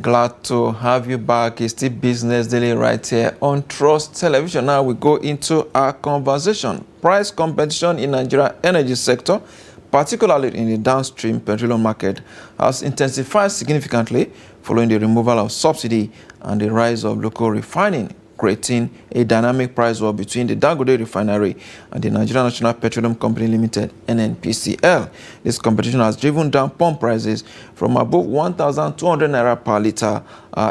Glad to have you back. It's still Business Daily right here on Trust Television. Now we go into our conversation. Price competition in Nigeria energy sector, particularly in the downstream petroleum market, has intensified significantly following the removal of subsidy and the rise of local refining, creating a dynamic price war between the Dangote Refinery and the Nigeria National Petroleum Company Limited, NNPCL. This competition has driven down pump prices from above 1,200 naira per litre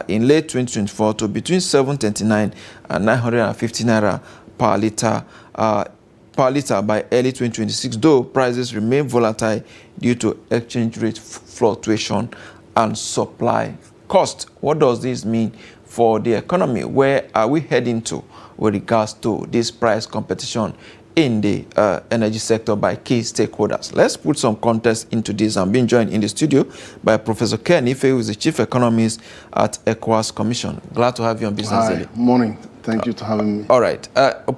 in late 2024 to between 729 and 950 naira per litre by early 2026, though prices remain volatile due to exchange rate fluctuation and supply cost. What does this mean for the economy? Where are we heading to with regards to this price competition in the energy sector by key stakeholders? Let's put some context into this. I'm being joined in the studio by Professor Ken Ife, who is the Chief Economist at ECOWAS Commission. Glad to have you on Business Daily. Morning. Thank you for having me. All right.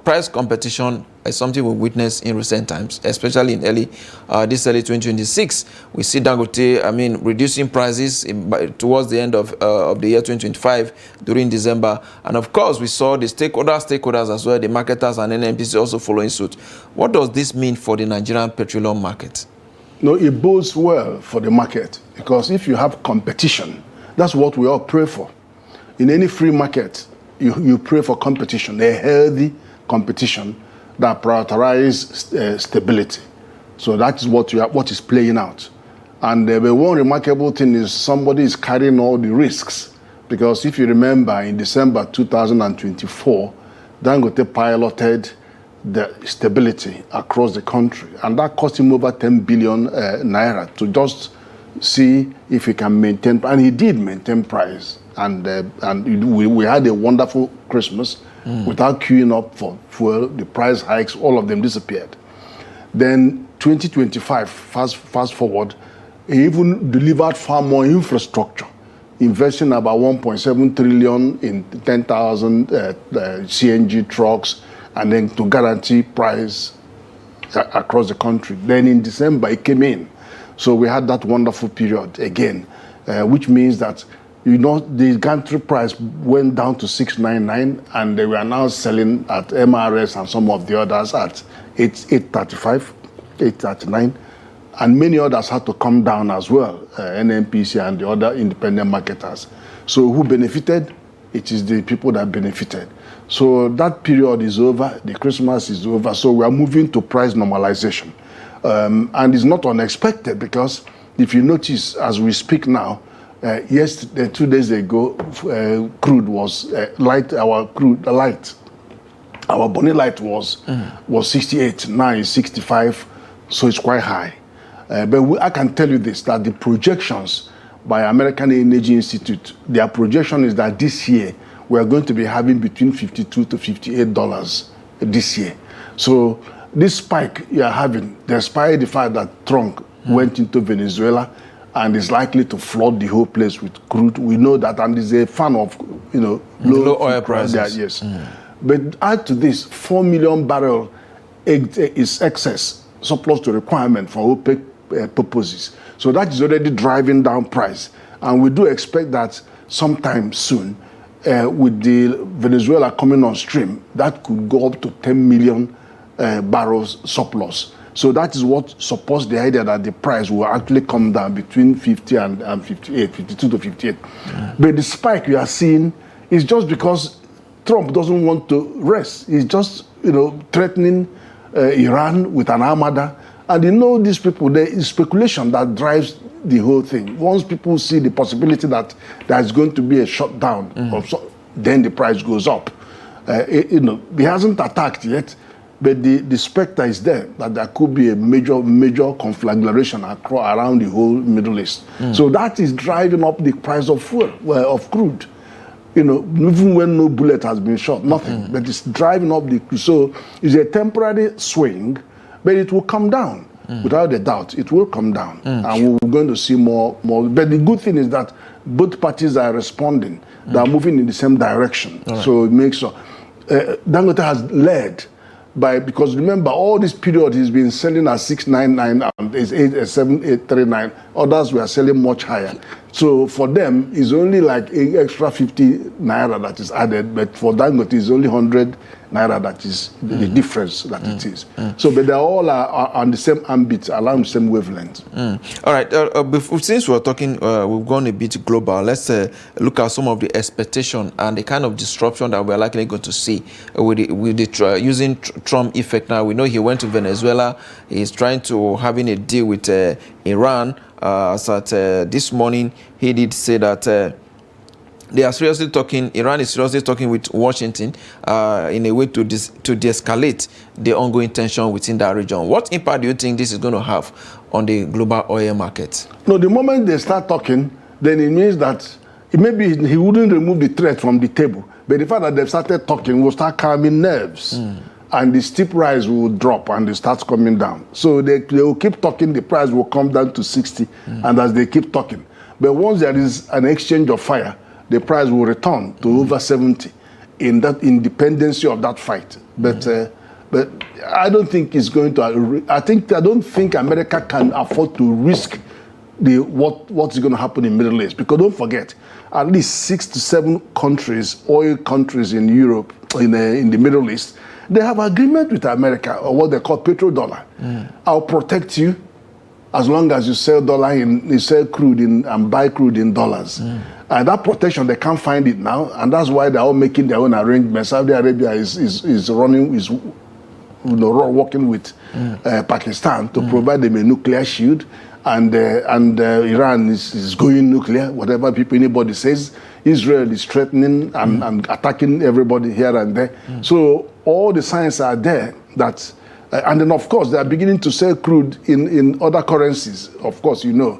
Price competition is something we witnessed in recent times, especially in early 2026. We see Dangote, reducing prices towards the end of the year 2025 during December. And of course, we saw the stakeholders as well, the marketers and NNPC also following suit. What does this mean for the Nigerian petroleum market? No, it bodes well for the market, because if you have competition, that's what we all pray for. In any free market, you pray for competition, a healthy competition that prioritizes stability. So that is what is playing out. And the one remarkable thing is somebody is carrying all the risks, because if you remember, in December 2024, Dangote piloted the stability across the country, and that cost him over 10 billion naira to just see if he can maintain, and he did maintain price. And we had a wonderful Christmas without queuing up for fuel. The price hikes, all of them disappeared. Then 2025, fast forward, he even delivered far more infrastructure, investing about 1.7 trillion in 10,000 CNG trucks, and then to guarantee price across the country. Then in December, it came in. So we had that wonderful period again, which means that the gantry price went down to 699, and they were now selling at MRS and some of the others at 835, 839, and many others had to come down as well, NNPC and the other independent marketers. So who benefited? It is the people that benefited. So that period is over, the Christmas is over, so we are moving to price normalization. And it's not unexpected, because if you notice, as we speak now, yesterday, 2 days ago, crude was light. Our Bonny light was 68. Now it's 65, so it's quite high. But I can tell you this: that the projections by American Energy Institute, their projection is that this year we are going to be having between $52 to $58 this year. So this spike you are having, despite the fact that Trump went into Venezuela and is likely to flood the whole place with crude. We know that, and is a fan of low oil prices. There, yes. But add to this, 4 million barrel is excess, surplus to requirement for OPEC purposes. So that is already driving down price, and we do expect that sometime soon, with the Venezuela coming on stream, that could go up to 10 million barrels surplus. So that is what supports the idea that the price will actually come down between 50 and 58, 52 to 58. But the spike you are seeing is just because Trump doesn't want to rest. He's just, threatening Iran with an armada. And these people, there is speculation that drives the whole thing. Once people see the possibility that there is going to be a shutdown, then the price goes up. He hasn't attacked yet, but the specter is there that there could be a major conflagration around the whole Middle East. So that is driving up the price of fuel, of crude. Even when no bullet has been shot, nothing. But it's driving up so it's a temporary swing, but it will come down. Without a doubt, it will come down. And we're going to see more. But the good thing is that both parties are responding. They are moving in the same direction. Right. So it makes sure. Dangote has led because remember, all this period he's been selling at 699 and 7,839. Others were selling much higher. So for them, it's only like an extra 50 naira that is added, but for Dangote, it's only 100 naira that is the difference that it is. So, but they all are on the same ambit, along the same wavelength. All right. Since we're talking, we've gone a bit global. Let's look at some of the expectation and the kind of disruption that we're likely going to see using Trump effect. Now we know he went to Venezuela. He's trying to having a deal with Iran. As at this morning, he did say that they are seriously talking. Iran is seriously talking with Washington in a way to de-escalate the ongoing tension within that region. What impact do you think this is going to have on the global oil market? No, the moment they start talking, then it means that maybe he wouldn't remove the threat from the table. But the fact that they've started talking will start calming nerves. And the steep rise will drop and it starts coming down. So they will keep talking, the price will come down to 60, and as they keep talking. But once there is an exchange of fire, the price will return to over 70 in that independency of that fight. But I don't think it's going to, I don't think America can afford to risk what's going to happen in Middle East. Because don't forget, at least 6 to 7 countries, oil countries in Europe, in the Middle East, they have agreement with America, or what they call petrodollar. I'll protect you as long as you sell crude and buy crude in dollars. And that protection, they can't find it now, and that's why they're all making their own arrangements. Saudi Arabia is working with Pakistan to provide them a nuclear shield, and Iran is going nuclear, whatever anybody says. Israel is threatening and attacking everybody here and there. So all the signs are there that, and then of course they are beginning to sell crude in other currencies, of course, to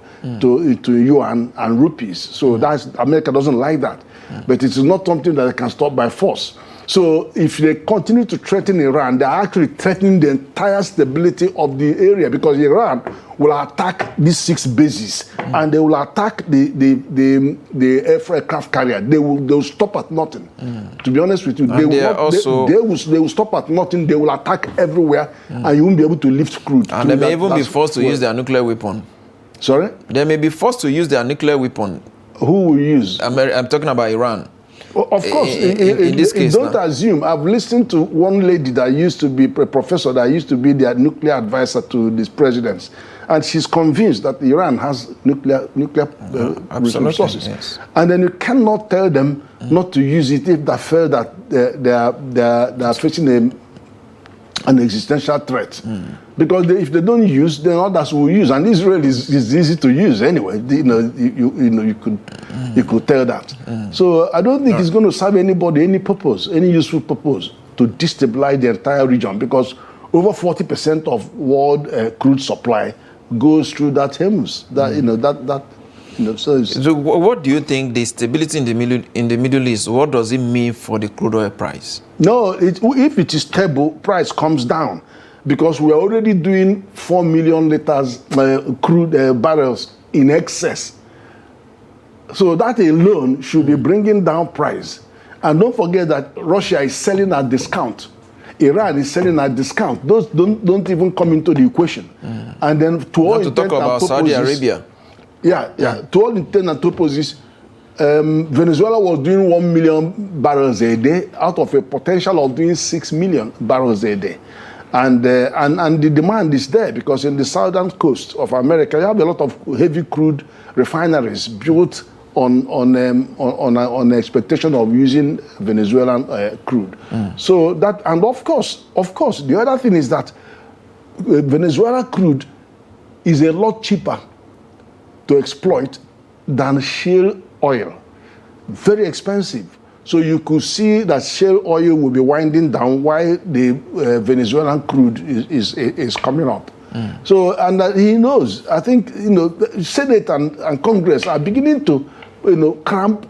yuan and rupees. So that's, America doesn't like that. But it is not something that they can stop by force. So if they continue to threaten Iran, they are actually threatening the entire stability of the area, because Iran will attack these 6 bases and they will attack the aircraft carrier. They will stop at nothing. To be honest with you, they will stop at nothing. They will attack everywhere, and you won't be able to lift crude. And they may even be forced to use their nuclear weapon. Sorry? They may be forced to use their nuclear weapon. Who will use? I'm talking about Iran. Well, of course, in this case, don't assume. I've listened to one lady that used to be a professor, that used to be their nuclear advisor to these presidents, and she's convinced that Iran has nuclear resources. Yes. And then you cannot tell them not to use it if they feel that they are facing an existential threat. Because if they don't use, then others will use, and Israel is easy to use anyway. You could tell that. So I don't think it's going to serve anybody any purpose, any useful purpose, to destabilize the entire region, because over 40% of world crude supply goes through that Hormuz. So what do you think the stability in the Middle East? What does it mean for the crude oil price? No, if it is stable, price comes down, because we are already doing 4 million liters crude barrels in excess. So that alone should be bringing down price. And don't forget that Russia is selling at discount. Iran is selling at discount. Those don't even come into the equation. And then to all intents and purposes, Saudi Arabia. To all intents and purposes, Venezuela was doing 1 million barrels a day out of a potential of doing 6 million barrels a day. And the demand is there, because in the southern coast of America, you have a lot of heavy crude refineries built on the expectation of using Venezuelan crude. So that, and of course, the other thing is that Venezuela crude is a lot cheaper to exploit than shale oil. Very expensive. So you could see that shale oil will be winding down while the Venezuelan crude is coming up. So, and he knows, I think, Senate and Congress are beginning to, cramp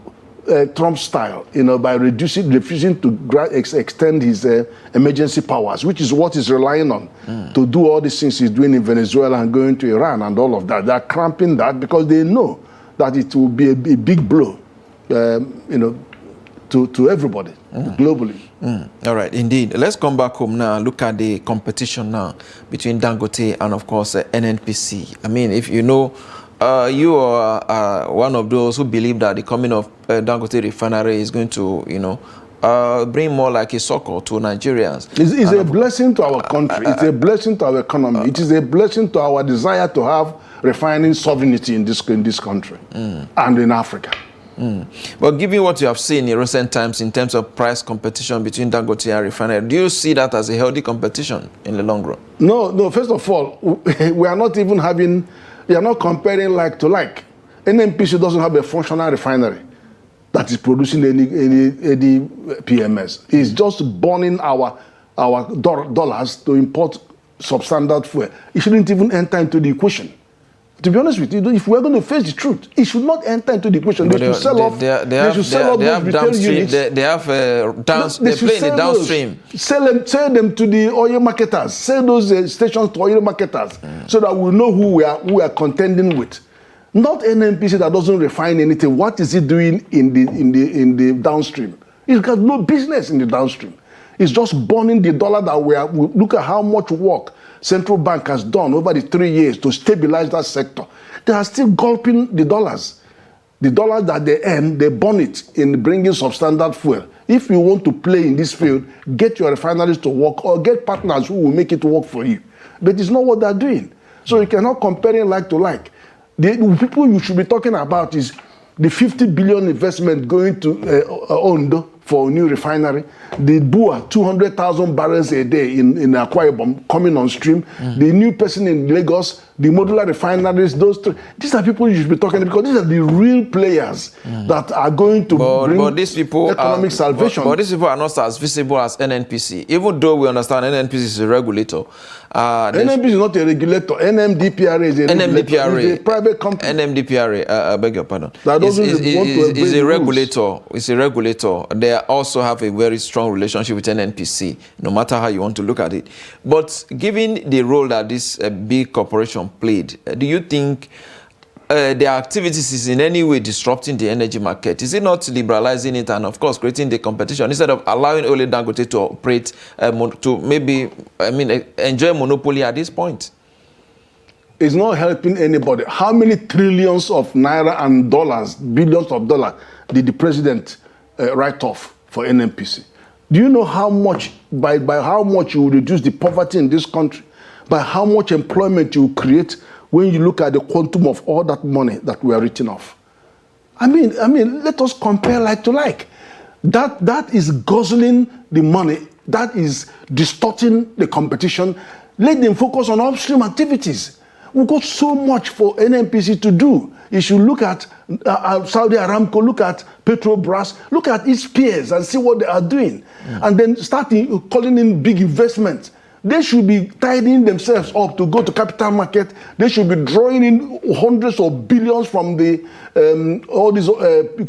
Trump style, by refusing to extend his emergency powers, which is what he's relying on to do all these things he's doing in Venezuela and going to Iran and all of that. They're cramping that because they know that it will be a big blow, to everybody globally. All right, indeed. Let's come back home now. Look at the competition now between Dangote and, of course, NNPC. I mean, if you know, You are one of those who believe that the coming of Dangote Refinery is going to, bring more like a succor to Nigerians. It's a blessing to our country. It's a blessing to our economy. It is a blessing to our desire to have refining sovereignty in this country and in Africa. But given what you have seen in recent times in terms of price competition between Dangote and Refinery, do you see that as a healthy competition in the long run? No. First of all, we are not comparing like to like. NNPC doesn't have a functional refinery that is producing any PMS. It's just burning our dollars to import substandard fuel. It shouldn't even enter into the equation. To be honest with you, if we're going to face the truth, it should not enter into the equation. They should sell off. They have downstream. They have they play in the downstream. Sell them to the oil marketers. Sell those stations to oil marketers, so that we know who we are contending with. Not NNPC that doesn't refine anything. What is it doing in the downstream? It's got no business in the downstream. It's just burning the dollar that we look at how much work central bank has done over the 3 years to stabilize that sector. They are still gulping the dollars. The dollars that they earn, they burn it in bringing substandard fuel. If you want to play in this field, get your refineries to work or get partners who will make it work for you. But it's not what they're doing. So you cannot compare it like to like. The people you should be talking about is the 50 billion investment going to Ondo for a new refinery, the BUA, 200,000 barrels a day in Akwa Ibom coming on stream, the new person in Lagos, the modular refineries, these are people you should be talking to, because these are the real players that are going to bring these people economic salvation. But these people are not as visible as NNPC, even though we understand NNPC is a regulator. NNPC is not a regulator. NMDPRA is a regulator. It's a private company. NMDPRA, I beg your pardon. Is a regulator. It's a regulator. They also have a very strong relationship with NNPC, no matter how you want to look at it. But given the role that this big corporation played, do you think their activities is in any way disrupting the energy market? Is it not liberalizing it and, of course, creating the competition instead of allowing only Dangote to operate, to maybe, enjoy monopoly at this point? It's not helping anybody. How many trillions of naira and dollars, billions of dollars, did the president write off for NNPC? Do you know how much, by how much you will reduce the poverty in this country? By how much employment you will create when you look at the quantum of all that money that we are written off? I mean, let us compare like to like. That is guzzling the money. That is distorting the competition. Let them focus on upstream activities. We've got so much for NNPC to do. You should look at Saudi Aramco, look at Petrobras, look at its peers and see what they are doing. And then start calling in big investments. They should be tidying themselves up to go to capital market. They should be drawing in hundreds of billions from all these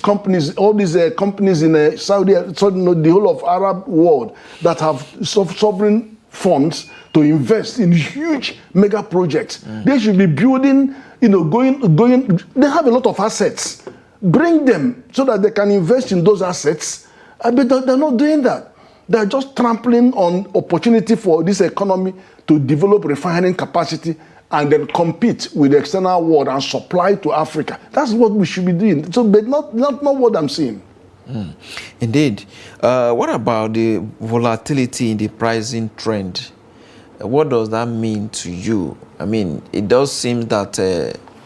companies in Saudi, the whole of Arab world that have sovereign funds to invest in huge mega projects. They should be building, going. They have a lot of assets. Bring them so that they can invest in those assets. But they're not doing that. They're just trampling on opportunity for this economy to develop refining capacity and then compete with the external world and supply to Africa. That's what we should be doing. So, but not what I'm seeing. Indeed. What about the volatility in the pricing trend? What does that mean to you? I mean, it does seem that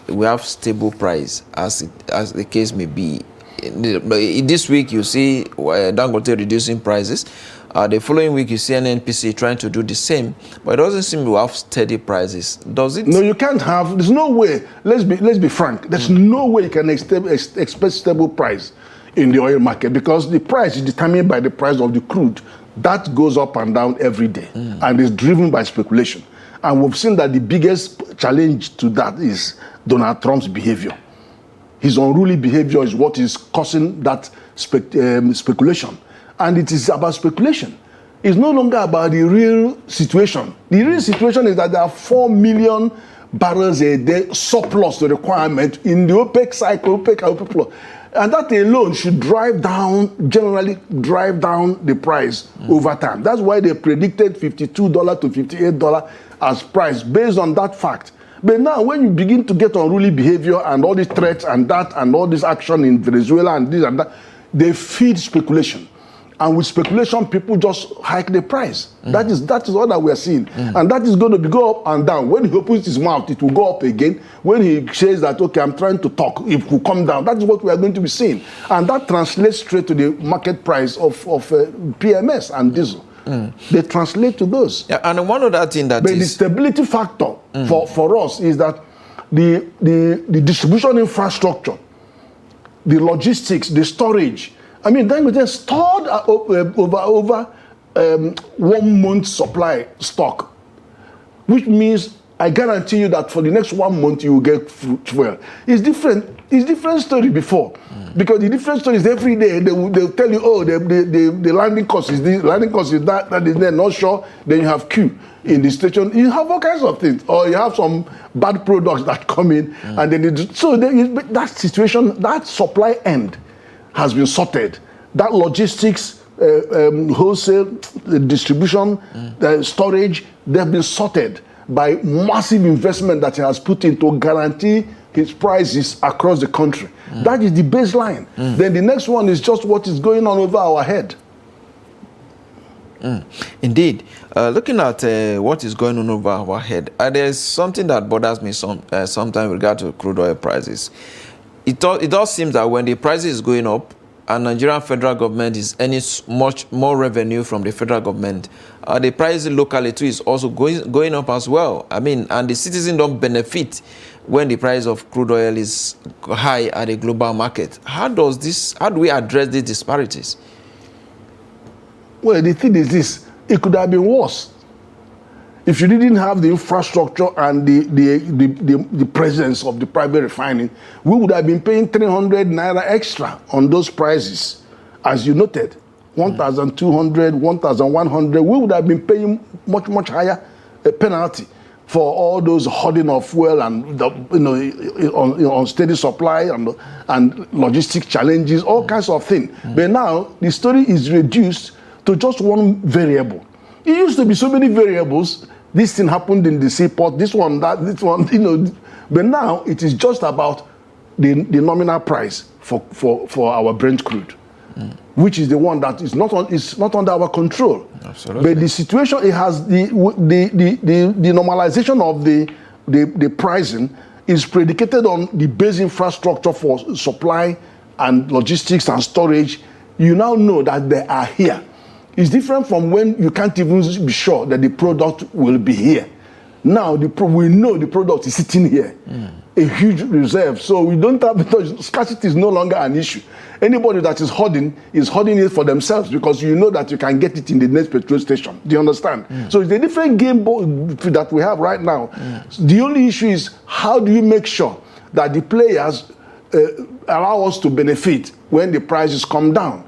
we have stable price, as the case may be. This week you see Dangote reducing prices. The following week you see NNPC trying to do the same, but it doesn't seem to have steady prices, does it? No, you can't have. There's no way. Let's be frank. There's no way you can expect stable price in the oil market, because the price is determined by the price of the crude. That goes up and down every day and is driven by speculation. And we've seen that the biggest challenge to that is Donald Trump's behavior. His unruly behavior is what is causing that speculation. And it is about speculation. It's no longer about the real situation. The real situation is that there are 4 million barrels a day surplus to requirement in the OPEC cycle, OPEC and OPEC+. And that alone should generally drive down the price over time. That's why they predicted $52 to $58 as price based on that fact. But now when you begin to get unruly behavior and all these threats and that and all this action in Venezuela and this and that, they feed speculation. And with speculation, people just hike the price. That is all that we are seeing. And that is going to go up and down. When he opens his mouth, it will go up again. When he says that, okay, I'm trying to talk, it will come down. That is what we are going to be seeing. And that translates straight to the market price of PMS and diesel. They translate to those. Yeah, and one other thing that but the stability factor for us is that the distribution infrastructure, the logistics, the storage. I mean, Dangote stored over 1 month supply stock, which means I guarantee you that for the next 1 month you will get fuel. It's different. It's different story before, because the different story is every day they'll tell you, oh, the landing cost is this, landing cost is that is there. Not sure. Then you have queue in the station. You have all kinds of things, or you have some bad products that come in, and then that situation, that supply end has been sorted. That logistics, wholesale, distribution, storage, they've been sorted by massive investment that he has put in to guarantee his prices across the country. That is the baseline. Then the next one is just what is going on over our head. Indeed. Looking at what is going on over our head, there's something that bothers me sometimes with regard to crude oil prices. It does seem that when the price is going up and Nigerian federal government is earning much more revenue from the federal government, the price locally too is also going up as well. I mean, and the citizens don't benefit when the price of crude oil is high at a global market. How do we address these disparities? Well, the thing is this, it could have been worse. If you didn't have the infrastructure and the presence of the private refining, we would have been paying 300 naira extra on those prices. As you noted, 1,200, 1,100, we would have been paying much, much higher penalty for all those hoarding of fuel and unsteady supply and logistic challenges, all kinds of things. But now the story is reduced to just one variable. It used to be so many variables. This thing happened in the seaport, this one, that, this one, But now it is just about the nominal price for our Brent crude, which is the one that is not under our control. Absolutely. But the situation, it has the normalization of the pricing is predicated on the base infrastructure for supply and logistics and storage. You now know that they are here. It's different from when you can't even be sure that the product will be here. Now we know the product is sitting here, a huge reserve. So we don't have, because scarcity is no longer an issue. Anybody that is hoarding it for themselves, because you know that you can get it in the next petrol station. Do you understand? So it's a different game that we have right now. The only issue is, how do you make sure that the players allow us to benefit when the prices come down,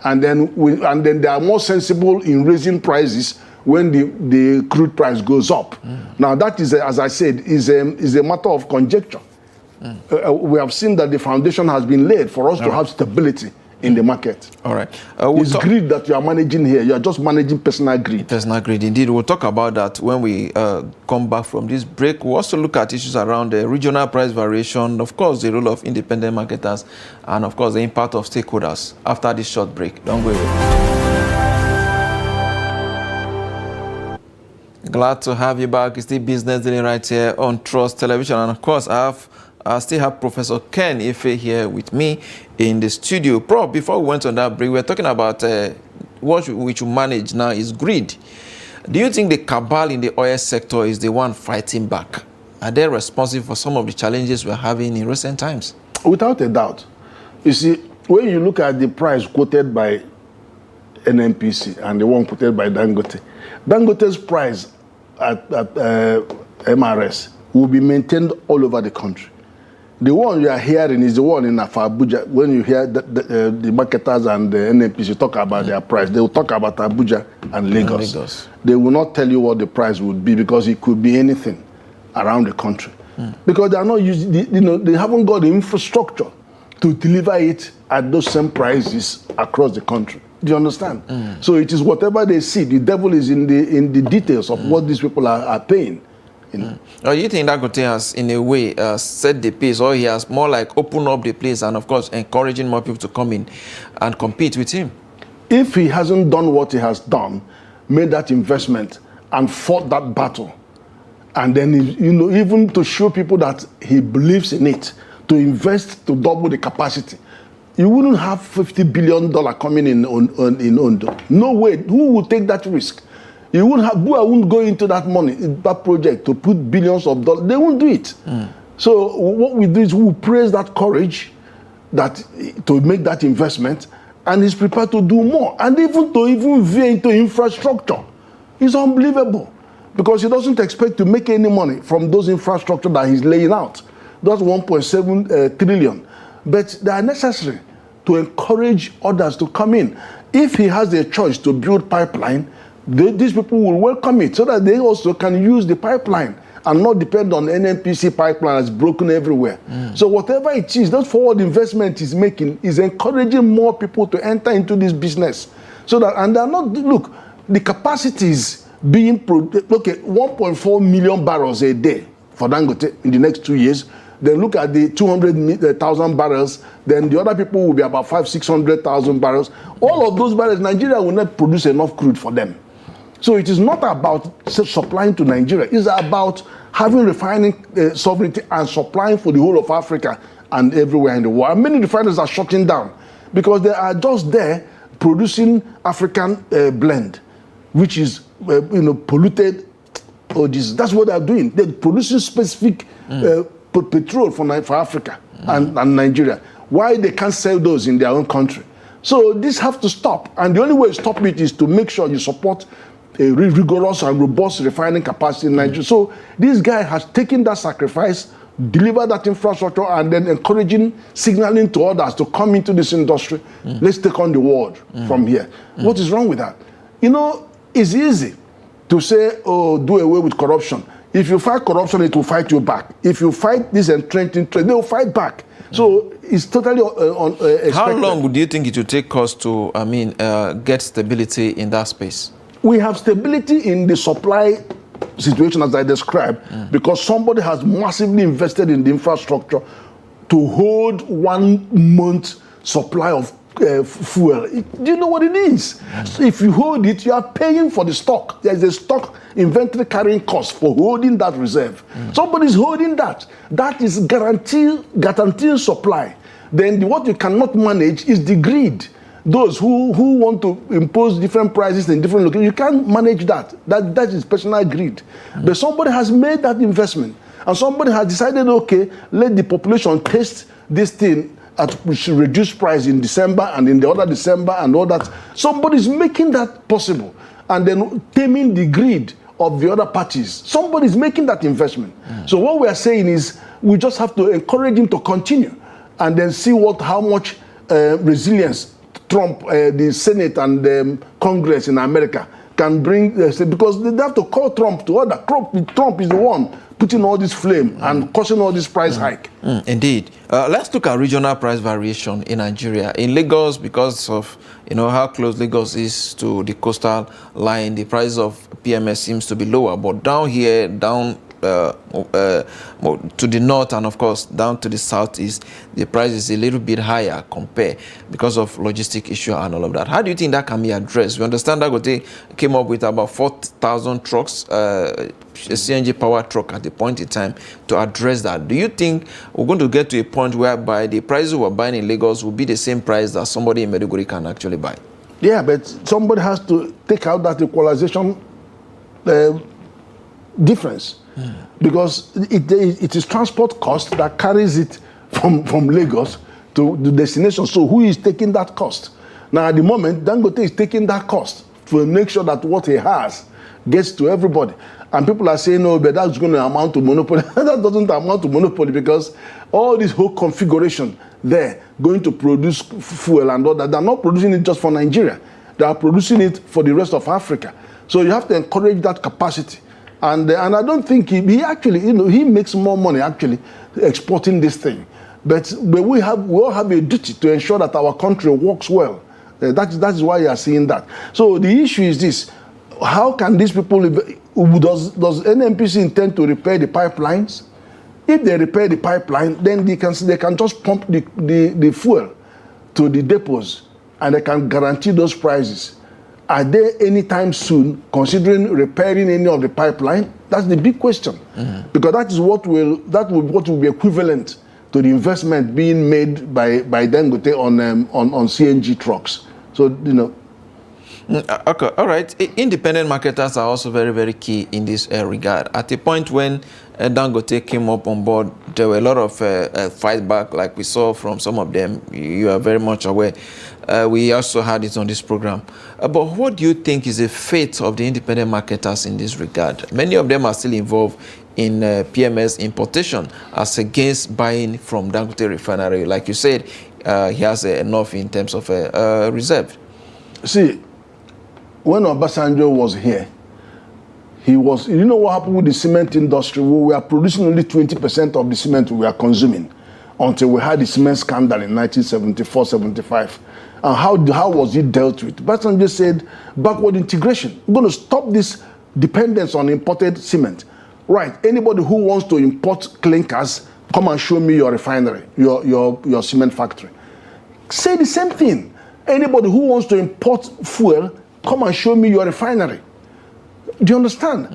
and then they are more sensible in raising prices when the crude price goes up. Now that is, as I said, is a matter of conjecture. We have seen that the foundation has been laid for us to have stability in the market. All right. It's greed that you are managing here. You are just managing personal greed. Personal greed, indeed. We'll talk about that when we come back from this break. We'll also look at issues around the regional price variation, of course, the role of independent marketers, and of course, the impact of stakeholders after this short break. Don't go away. Glad to have you back. It's the Business Daily right here on Trust Television. And of course, I still have Professor Ken Ife here with me in the studio. Prof, before we went on that break, we were talking about what we should manage now is greed. Do you think the cabal in the oil sector is the one fighting back? Are they responsible for some of the challenges we're having in recent times? Without a doubt. You see, when you look at the price quoted by NNPC and the one quoted by Dangote, Dangote's price at MRS will be maintained all over the country. The one you are hearing is the one in Abuja. When you hear the marketers and the NNPC talk about their price, they will talk about Abuja and Lagos. They will not tell you what the price would be, because it could be anything around the country. Because they are not using, they haven't got the infrastructure to deliver it at those same prices across the country. Do you understand? So it is whatever they see. The devil is in the details of what these people are paying. You know? You think Dangote has, in a way, set the pace, or he has more like opened up the place and, of course, encouraging more people to come in and compete with him? If he hasn't done what he has done, made that investment and fought that battle, and then, you know, even to show people that he believes in it, to invest to double the capacity, you wouldn't have $50 billion coming in Ondo. No way. Who would take that risk? You wouldn't have. Who wouldn't go into that money, that project, to put billions of dollars? They won't do it. So what we do is we praise that courage, that to make that investment, and he's prepared to do more, and even veer into infrastructure. It's unbelievable, because he doesn't expect to make any money from those infrastructure that he's laying out. That's 1.7 trillion. But they are necessary to encourage others to come in. If he has a choice to build pipeline, these people will welcome it, so that they also can use the pipeline and not depend on NNPC pipeline that's broken everywhere. So whatever it is, that forward investment is making is encouraging more people to enter into this business. So that, and they're not, look, the capacities being, look at 1.4 million barrels a day for Dangote in the next 2 years. Then look at the 200,000 barrels. Then the other people will be about 500,000-600,000 barrels. All of those barrels, Nigeria will not produce enough crude for them. So it is not about supplying to Nigeria. It's about having refining sovereignty and supplying for the whole of Africa and everywhere in the world. And many refineries are shutting down because they are just there producing African blend, which is polluted. Oh, Jesus. That's what they're doing. They're producing specific petrol for Africa and Nigeria. Why they can't sell those in their own country? So this have to stop. And the only way to stop it is to make sure you support a rigorous and robust refining capacity in Nigeria. So this guy has taken that sacrifice, delivered that infrastructure, and then encouraging, signaling to others to come into this industry. Let's take on the world from here. What is wrong with that? You know, it's easy to say, oh, do away with corruption. If you fight corruption, it will fight you back. If you fight this entrenching trade, they will fight back. So it's totally expected. How long do you think it will take us to, get stability in that space? We have stability in the supply situation, as I described, because somebody has massively invested in the infrastructure to hold 1 month supply of fuel. Do you know what it is? So if you hold it, you are paying for the stock. There's a stock inventory carrying cost for holding that reserve. Somebody's holding that. That is guaranteeing supply. Then what you cannot manage is the greed. Those who want to impose different prices in different locations, you can't manage that. That is personal greed. But somebody has made that investment, and somebody has decided, okay, let the population taste this thing at reduced price in December and in the other December and all that. Somebody's making that possible, and then taming the greed of the other parties. Somebody's making that investment. So what we are saying is we just have to encourage him to continue, and then see how much resilience Trump, the Senate and the Congress in America can bring, because they have to call Trump to order. Trump is the one putting all this flame and causing all this price hike. Indeed. Let's look at regional price variation in Nigeria. In Lagos, because of how close Lagos is to the coastal line, the price of PMS seems to be lower. But down here, down to the north and of course down to the southeast, the price is a little bit higher compared because of logistic issue and all of that. How do you think that can be addressed? We understand Dangote came up with about 4,000 trucks, a CNG power truck at the point in time to address that. Do you think we're going to get to a point whereby the prices we're buying in Lagos will be the same price that somebody in Maiduguri can actually buy? Yeah, but somebody has to take out that equalization difference. Because it is transport cost that carries it from Lagos to the destination. So who is taking that cost? Now at the moment, Dangote is taking that cost to make sure that what he has gets to everybody. And people are saying, no, but that's going to amount to monopoly. That doesn't amount to monopoly, because all this whole configuration there going to produce fuel and all that, they're not producing it just for Nigeria. They are producing it for the rest of Africa. So you have to encourage that capacity. And I don't think he actually, he makes more money actually exporting this thing. But we all have a duty to ensure that our country works well. That is why you are seeing that. So the issue is this: how can these people Does NNPC intend to repair the pipelines? If they repair the pipeline, then they can just pump the fuel to the depots, and they can guarantee those prices. Are they anytime soon considering repairing any of the pipeline? That's the big question, because that is what will be equivalent to the investment being made by Dangote on CNG trucks. So Okay, all right. Independent marketers are also very, very key in this regard. At the point when Dangote came up on board, there were a lot of fight back, like we saw from some of them. You are very much aware. We also had it on this program. But what do you think is the fate of the independent marketers in this regard? Many of them are still involved in PMS importation as against buying from Dangote Refinery. Like you said, he has enough in terms of reserve. See, when Obasanjo was here, you know what happened with the cement industry? We were producing only 20% of the cement we were consuming until we had the cement scandal in 1974-75. And how was it dealt with? Obasanjo said, backward integration. We're going to stop this dependence on imported cement. Right, anybody who wants to import clinkers, come and show me your refinery, your cement factory. Say the same thing. Anybody who wants to import fuel, come and show me your refinery. Do you understand?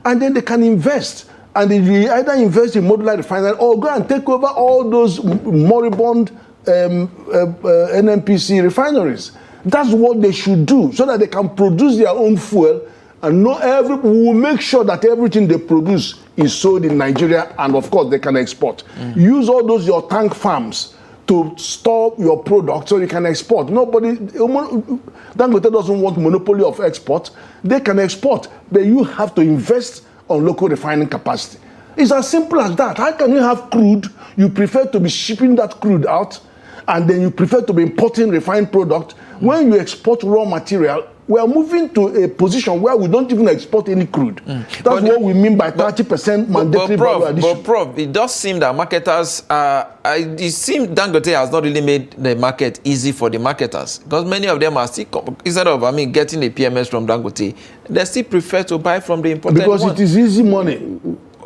And then they can invest. And they either invest in modular refinery or go and take over all those moribund NNPC refineries. That's what they should do, so that they can produce their own fuel, and we will make sure that everything they produce is sold in Nigeria, and of course they can export. Use all those your tank farms to store your product so you can export. Dangote doesn't want monopoly of export. They can export, but you have to invest on local refining capacity. It's as simple as that. How can you have crude, you prefer to be shipping that crude out, and then you prefer to be importing refined product? When you export raw material, we are moving to a position where we don't even export any crude. That's what we mean by 30% mandatory value addition. But Prof, it does seem that marketers, it seems Dangote has not really made the market easy for the marketers, because many of them are still, instead of getting a PMS from Dangote, they still prefer to buy from the imported because one. It is easy money.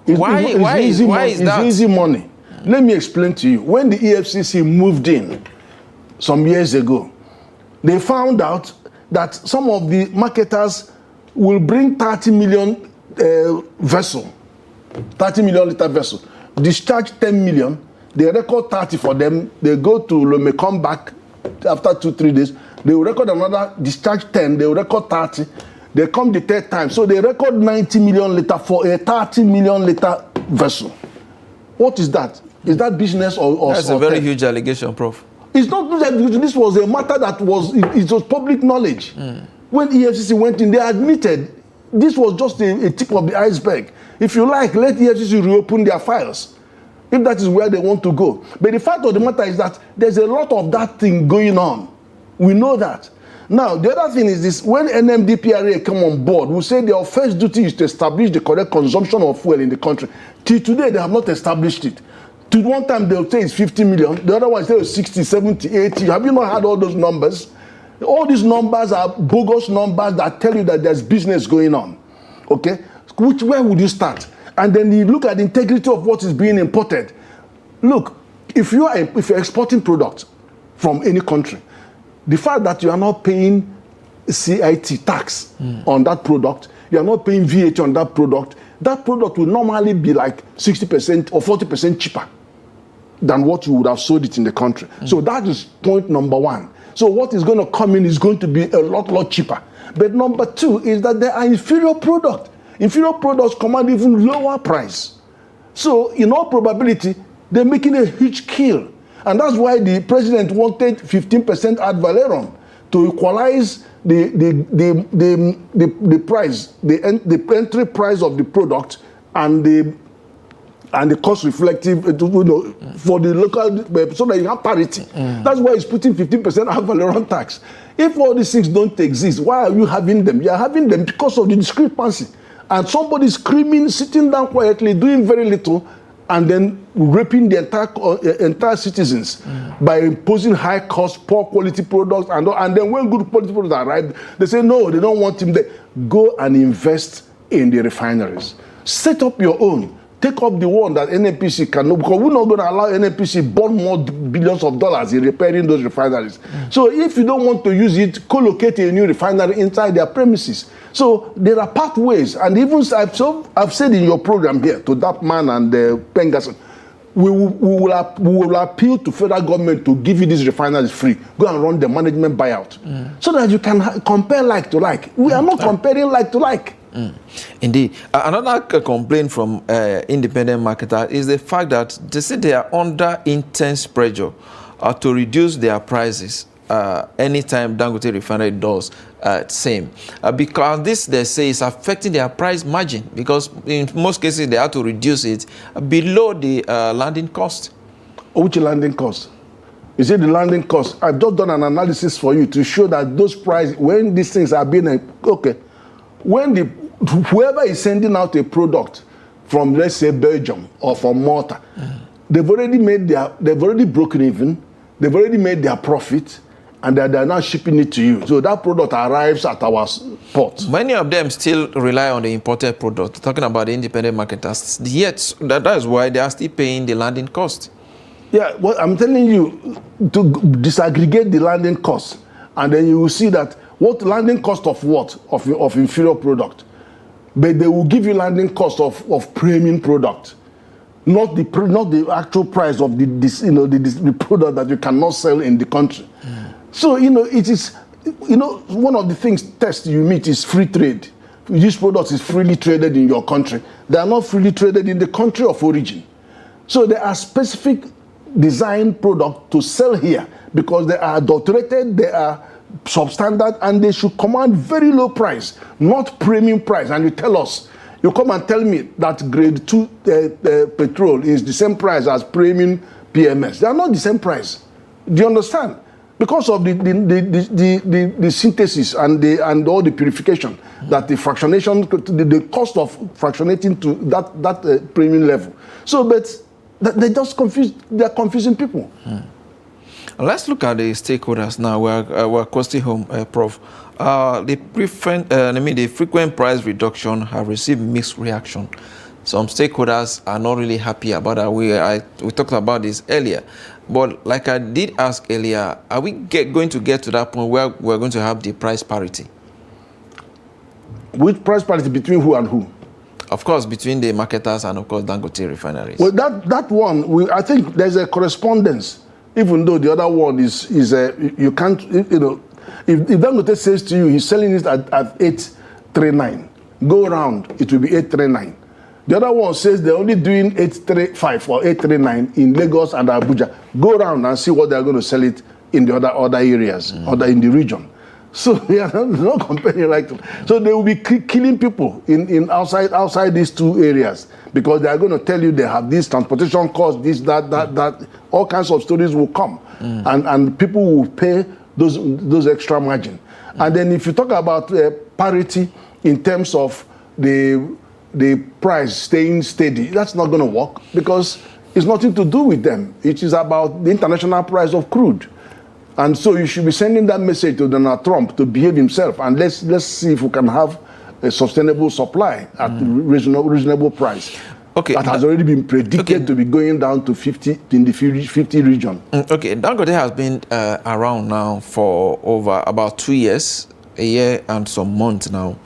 Why is that? It's easy money. Let me explain to you. When the EFCC moved in some years ago, they found out that some of the marketers will bring 30 million vessel, 30 million liter vessel, discharge 10 million, they record 30 for them, they go to Lome, come back after 2-3 days, they will record another, discharge 10, they will record 30, they come the third time, so they record 90 million liter for a 30 million liter vessel. What is that? Is that business or That's a very huge allegation, Prof. It's not that this was a matter that was public knowledge. When EFCC went in, they admitted this was just a tip of the iceberg. If you like, let EFCC reopen their files, if that is where they want to go. But the fact of the matter is that there's a lot of that thing going on. We know that. Now, the other thing is this: when NMDPRA come on board, we say their first duty is to establish the correct consumption of fuel in the country. Till today, they have not established it. To one time they'll say it's 50 million, the other one say it's 60, 70, 80. Have you not had all those numbers? All these numbers are bogus numbers that tell you that there's business going on. Okay? Where would you start? And then you look at the integrity of what is being imported. Look, if you're exporting products from any country, the fact that you are not paying CIT tax on that product, you are not paying VAT on that product will normally be like 60% or 40% cheaper than what you would have sold it in the country. So that is point number one. So what is going to come in is going to be a lot cheaper. But number two is that there are inferior products. Inferior products command even lower price. So in all probability, they're making a huge kill. And that's why the president wanted 15% ad valorem to equalize the price, the entry price of the product and the cost reflective, for the local, so that you have parity. That's why he's putting 15% ad valorem tax. If all these things don't exist, why are you having them? You are having them because of the discrepancy. And somebody screaming, sitting down quietly, doing very little, and then raping the entire citizens by imposing high cost, poor quality products, and then when good quality products arrive, they say no, they don't want him there. Go and invest in the refineries. Set up your own. Take up the one that NNPC cannot, because we're not going to allow NNPC burn more billions of dollars in repairing those refineries. So if you don't want to use it, co-locate a new refinery inside their premises. So there are pathways, and even I've said in your program here to that man and Pengasson, we will appeal to federal government to give you these refineries free. Go and run the management buyout, so that you can compare like to like. We are not comparing like to like. Indeed. Another complaint from independent marketers is the fact that they say they are under intense pressure to reduce their prices anytime Dangote Refinery does same. Because this, they say, is affecting their price margin, because in most cases they have to reduce it below the landing cost. Which landing cost? You see the landing cost? I've just done an analysis for you to show that those prices, when these things are being, when whoever is sending out a product from, let's say, Belgium or from Malta, they've already broken even, they've already made their profit, and they're now shipping it to you. So that product arrives at our port. Many of them still rely on the imported product. Talking about the independent marketers, yet that is why they are still paying the landing cost. Yeah, well, I'm telling you to disaggregate the landing cost, and then you will see that what landing cost of what? Of inferior product. But they will give you landing cost of premium product, not the actual price of the product that you cannot sell in the country. So it is one of the things test you meet is free trade. This product is freely traded in your country. They are not freely traded in the country of origin. So there are specific design products to sell here because they are adulterated, they are substandard, and they should command very low price, not premium price. And you tell us, you come and tell me that grade 2 petrol is the same price as premium PMS. They are not the same price. Do you understand? Because of the synthesis and all the purification, that the fractionation, the cost of fractionating to that premium level. So, but they just they're confusing people. Let's look at the stakeholders now. We're costing home, Prof. The frequent price reduction have received mixed reaction. Some stakeholders are not really happy about that. We talked about this earlier. But like I did ask earlier, are we going to get to that point where we're going to have the price parity? Which price parity between who and who? Of course, between the marketers and, of course, Dangote refineries. Well, that one, I think there's a correspondence. Even though the other one is you can't, if Dangote says to you he's selling it at 839, go around, it will be 839. The other one says they're only doing 835 or 839 in Lagos and Abuja. Go around and see what they're going to sell it in the other areas, or in the region. So they are not comparing like that. So they will be killing people in outside these two areas, because they are going to tell you they have this transportation cost, this, that, all kinds of stories will come, and people will pay those extra margin. And then if you talk about parity in terms of the price staying steady, that's not going to work, because it's nothing to do with them. It is about the international price of crude. And so you should be sending that message to Donald Trump to behave himself, and let's see if we can have a sustainable supply at reasonable price. Okay, that has already been predicted to be going down to 50 in the 50 region. Okay, Dangote has been around now for over about 2 years, a year and some months now.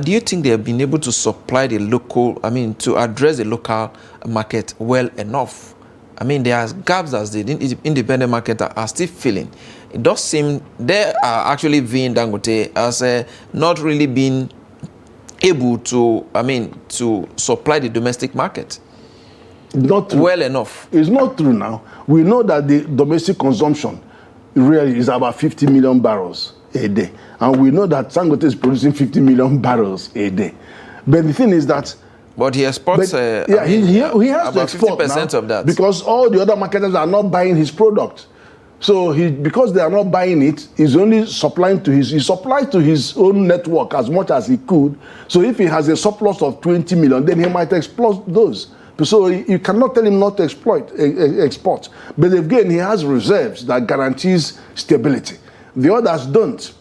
Do you think they have been able to supply the local, to address the local market well enough? There are gaps that the independent marketers are still filling. It does seem they are actually viewing Dangote as not really being able to, to supply the domestic market. Not true. Well enough. It's not true now. We know that the domestic consumption really is about 50 million barrels a day. And we know that Dangote is producing 50 million barrels a day. But the thing is that... But he exports... he has to export 50% of that. Because all the other marketers are not buying his product. So because they are not buying it, he's only supplying to he supplied to his own network as much as he could. So if he has a surplus of 20 million, then he might exploit those. So you cannot tell him not to export. But again, he has reserves that guarantees stability. The others don't,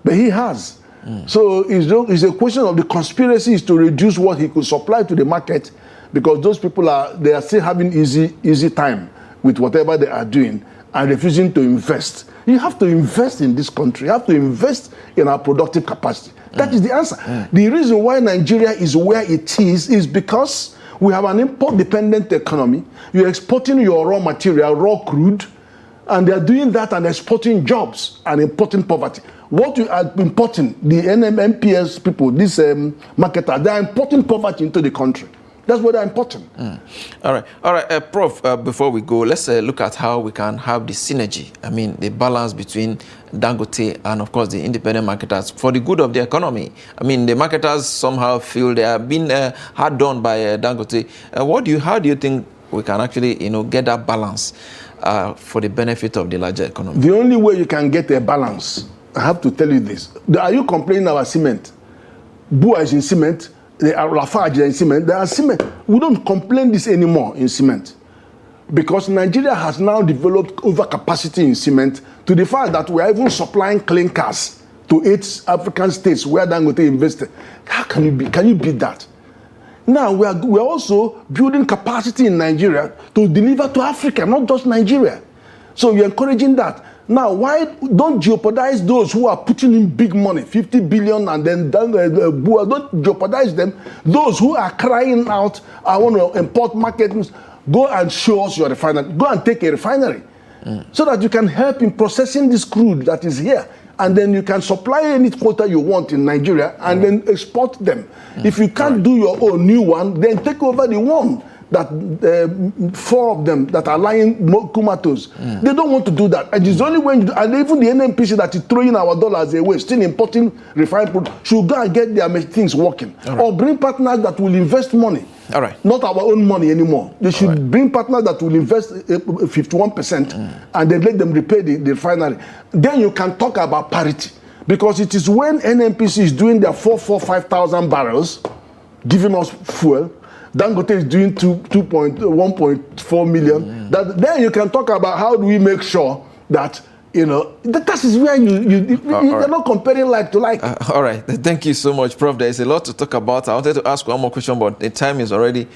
but he has. So it's a question of the conspiracy is to reduce what he could supply to the market, because those people they are still having easy time with whatever they are doing and refusing to invest. You have to invest in this country. You have to invest in our productive capacity. That is the answer. The reason why Nigeria is where it is because we have an import-dependent economy. You're exporting your raw material, raw crude, and they're doing that and exporting jobs and importing poverty. What you are importing, the NNPCL people, these marketers, they are importing poverty into the country. That's what they're importing. All right, Prof, before we go, let's look at how we can have the synergy, I mean, the balance between Dangote and, of course, the independent marketers for the good of the economy. I mean, the marketers somehow feel they are being hard done by Dangote. How do you think we can actually, get that balance for the benefit of the larger economy? The only way you can get a balance, I have to tell you this. Are you complaining about cement? Bua is in cement. They are Lafarge in cement. They are cement. We don't complain this anymore in cement, because Nigeria has now developed overcapacity in cement to the fact that we are even supplying clinkers to 8 African states where Dangote invested. How can you beat that? Now we are also building capacity in Nigeria to deliver to Africa, not just Nigeria. So we're encouraging that. Now, why don't jeopardize those who are putting in big money, 50 billion, and then don't jeopardize them. Those who are crying out, I want to import market, go and show us your refinery. Go and take a refinery so that you can help in processing this crude that is here. And then you can supply any quota you want in Nigeria and then export them. If you can't do your own new one, then take over the one that 4 of them that are lying comatose. They don't want to do that. And it's only when, and even the NNPC that is throwing our dollars away, still importing refined product, should go and get their things working. Or bring partners that will invest money. Not our own money anymore. They should bring partners that will invest 51% and then let them repay the refinery. Then you can talk about parity. Because it is when NNPC is doing their 5,000 barrels, giving us fuel, Dangote is doing 1.4 million. Then you can talk about how do we make sure that, that is where you're not comparing like to like. All right. Thank you so much, Prof. There is a lot to talk about. I wanted to ask one more question, but the time is already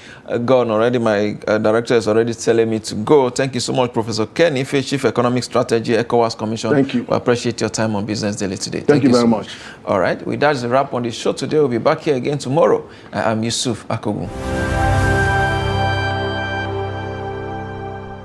gone. Already, my director is already telling me to go. Thank you so much, Professor Ken Ife, Chief Economic Strategy, ECOWAS Commission. Thank you. We appreciate your time on Business Daily today. Thank you very much. All right. With that is a wrap on the show today. We'll be back here again tomorrow. I'm Yusuf Akogu.